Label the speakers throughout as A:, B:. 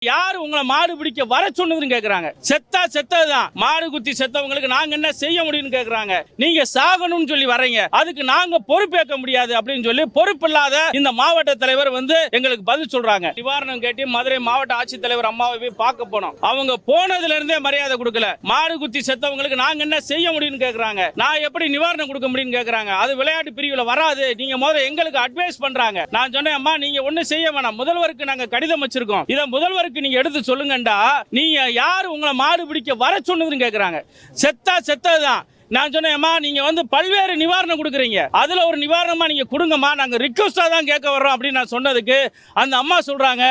A: யாரு உங்களை மாடு பிடிக்க வர சொன்னதுன்னு கேக்குறாங்க. செத்தா செத்ததுதான். மாடு குத்தி செத்தவங்களுக்கு நாங்க என்ன செய்ய முடியும்னு கேக்குறாங்க. நீங்க சாகணும்னு சொல்லி வரீங்க, அதுக்கு நாங்க பொறுப்பேற்க முடியாது அப்படின்னு சொல்லி பொறுப்பில்லாத இந்த மாவட்ட தலைவர் எங்களுக்கு பதில் சொல்றாங்க. நிவாரணம் கேட்டு மதுரை மாவட்ட ஆட்சித்தலைவர் அம்மாவை போய் பார்க்க போனோம். அவங்க போனதுல இருந்தே மரியாதை கொடுக்கல. மாடு குத்தி செத்தவங்களுக்கு நாங்க என்ன செய்ய முடியும்னு கேக்குறாங்க. நான் எப்படி நிவாரணம் கொடுக்க முடியும்னு கேக்குறாங்க. அது விளையாட்டு பிரிவுல வராது, நீங்க முதல்ல எங்களுக்கு அட்வைஸ் பண்றாங்க. நான் சொன்னேன், அம்மா நீங்க ஒண்ணு செய்ய வேணாம், முதல்வருக்கு நாங்க கடிதம் வச்சிருக்கோம், இத முதல்வருக்கு நீங்க எடுத்து சொல்லுங்கடா. நீங்க யாரு உங்களை மாடு பிடிக்க வர சொன்னதுன்னு கேக்குறாங்க. செத்தா செத்ததுதான். நான் சொன்னேன்மா, நீங்க பல்வேறு நிவாரணம் கொடுக்குறீங்க, அதுல ஒரு நிவாரணமா நீங்க கொடுங்கம்மா, நாங்க ரிக்வெஸ்டா தான் கேட்க வர்றோம் அப்படின்னு நான் சொன்னதுக்கு அந்த அம்மா சொல்றாங்க,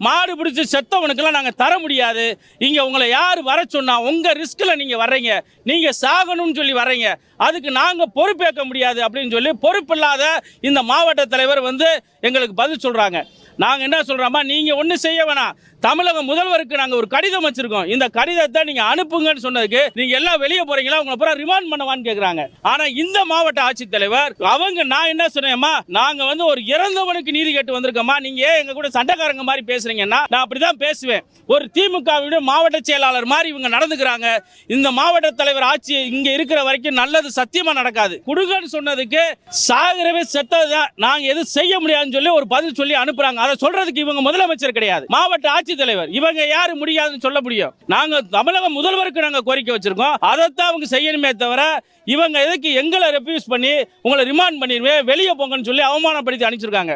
A: மாடு பிடிச்சி செத்தவனுக்கெல்லாம் நாங்க தர முடியாது. இங்க உங்களை யாரு வர சொன்னா? உங்க ரிஸ்க்ல நீங்க வர்றீங்க, நீங்க சாகணும்னு சொல்லி வர்றீங்க, அதுக்கு நாங்க பொறுப்பேற்க முடியாது அப்படின்னு சொல்லி பொறுப்பில்லாத இந்த மாவட்ட தலைவர் எங்களுக்கு பதில் சொல்றாங்க. நாங்க என்ன சொல்றோமா, நீங்க ஒண்ணு செய்ய வேணாம், தமிழக முதல்வருக்கு நாங்க ஒரு கடிதம் வச்சிருக்கோம், இந்த கடிதத்தை நீங்க அனுப்புங்கன்னு சொன்னதுக்கு நீங்க எல்லாம் வெளியே போறீங்களா, உங்களை பூரா ரிமாண்ட் பண்ணவான்னு கேக்குறாங்க. ஆனா இந்த மாவட்ட ஆட்சித்தலைவர் நான் என்ன சொன்னேம்மா, நாங்க ஒரு இறந்தவனுக்கு நீதி கேட்டு வந்திருக்கோமா, நீங்க ஏன் எங்க கூட சண்டைக்காரங்க மாதிரி பேசுறீங்கன்னா நான் அப்படிதான் பேசுவேன். ஒரு திமுகவிட மாவட்ட செயலாளர் மாதிரி இவங்க நடந்துக்கிறாங்க. இந்த மாவட்ட தலைவர் ஆட்சி இங்க இருக்கிற வரைக்கும் நல்லது சத்தியமா நடக்காது. குடுங்கன்னு சொன்னதுக்கு சாகரவே செத்ததுதான், நாங்க எதுவும் செய்ய முடியாதுன்னு சொல்லி ஒரு பதில் சொல்லி அனுப்புறாங்க. அதை சொல்றதுக்கு இவங்க முதலமைச்சர் கிடையாது, மாவட்ட ஆட்சித்தலைவர். இவங்க யாரு முடியாதுன்னு சொல்ல முடியும்? நாங்க தமிழக முதல்வருக்கு நாங்க கோரிக்கை வச்சிருக்கோம், அதைத்தான் அவங்க செய்யணுமே தவிர இவங்க எதுக்கு எங்களை ரெஃப்யூஸ் பண்ணி உங்களை ரிமாண்ட் பண்ணிடுவேன் வெளியே போங்கன்னு சொல்லி அவமானப்படுத்தி அனுப்பிச்சிருக்காங்க.